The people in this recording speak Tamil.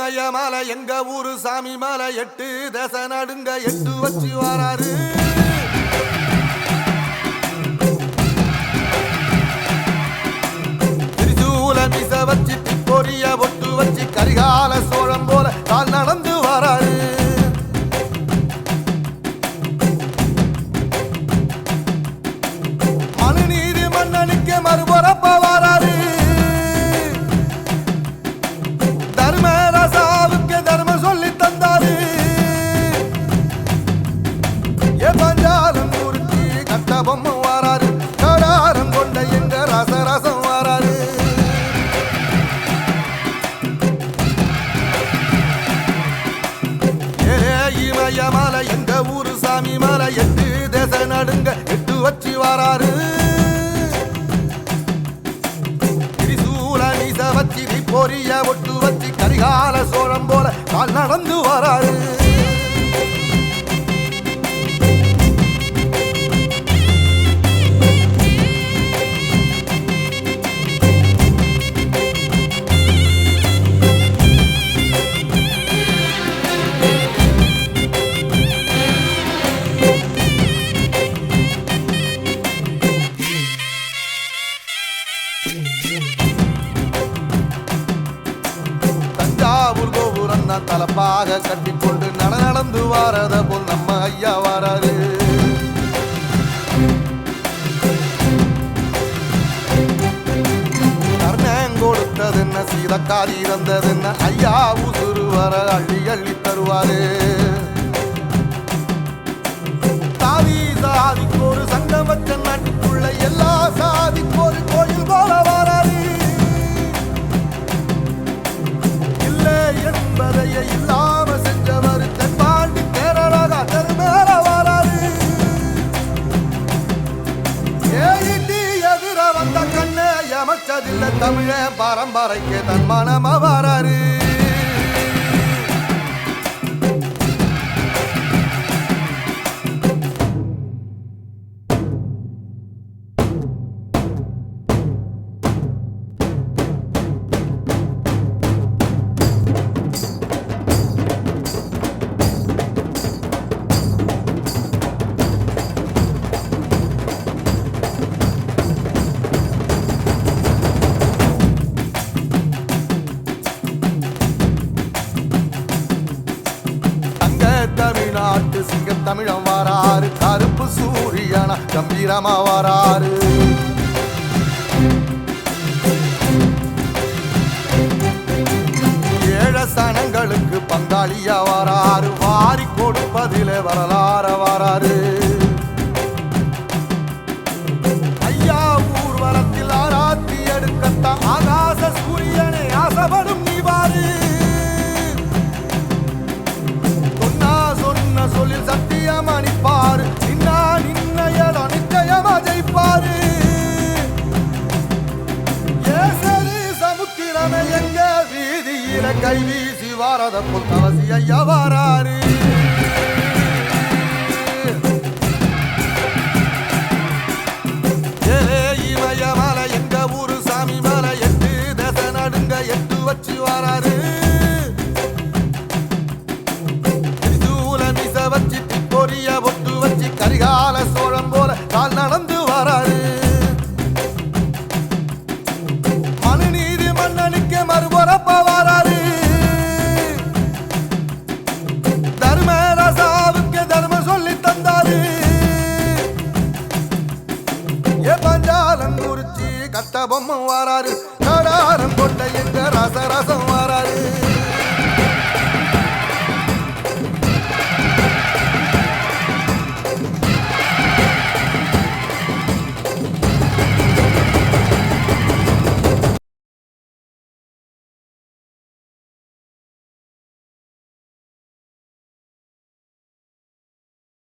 இமயமலை எங்க ஊரு சாமி மலை 8 தேச நடுங்க 8 வச்சு வராரு. திரிசூல மிச வச்சு பொரிய ஒட்டு வச்சு கரிகால சோழம் போல கால் நடந்து வராரு. மனுநீதி மன்னனுக்கு மறுபுறப்ப வராரு. தர்மராசாவுக்கு தர்மம் சொல்லி தந்தாரு. பஞ்சாலம் குறிச்சி கட்ட பொம்மை வராரு. கடாரம் கொண்ட எங்க ரசரசம் வராரு. இமயமலை எங்க ஊரு சாமி மலை 8 தேச நடுங்க 8 வச்சு வராரு. திரிசூல நீச வச்சு பொரிய ஒட்டு வச்சு கரிகால சோழம் போல கால் நடந்து வராரு. தஞ்சாவூர் கோபுரம் தான் தலப்பாக கட்டிக்கொண்டு நடந்து வாரத போல் நம்ம ஐயா வராரு. கர்ணன் கொடுத்தது என்ன சீதக்காரி இறந்தது என்ன ஐயா உசுறு வர அள்ளி அள்ளி தருவாரு. சாதி சாதிக்கு ஒரு சங்கம் வச்ச நாட்டுக்குள்ள எல்லா சாதிக்கு ஒரு கோயில் போல வராரு. என்பதைய இல்லாம செஞ்சவர் தென்பாண்டி கேரளாக தெருமேல வராரு. ஏடி எதிர வந்த கண்ணே எமச்சதில்ல தமிழ பரம்பரைக்கு தன் மனம வராரு. தமிழ்நாட்டு சிங்க தமிழம் வராரு. கருப்பு சூரியனா கம்பீரமா வராரு. ஏழ சனங்களுக்கு பங்காளியா வராரு. வாரி கொடுப்பதிலே வரலாற வராரு. ஐயா ஊர்வலத்தில் ஆராத்தி எடுக்கத்த ஆகாச சூரியனே ஆசைப்படும் நீ வாரு. சொல்லில் சத்தியம் அணிப்பாரு. நின்னையடோ நிச்சயமா ஜெயிப்பாரு. ஏசரி சமுத்திரமே எங்க வீதியில கை வீசி வாரத புத்தவசி ஐயா வராரு. இமயமலை எங்க ஊரு சாமி மலை 8 தேச நடுங்க 8 வச்சு வராரு. வச்சு பொரிய ஒட்டு வச்சு கரிகால சோழம் போல கால் நடந்து வராரு. மனுநீதி மன்னனுக்கு மறுபுறப்ப வராரு. தர்மராசாவுக்கு தர்மம் சொல்லி தந்தாரு. பஞ்சாலம் குறிச்சி கட்ட பொம்மை வராரு.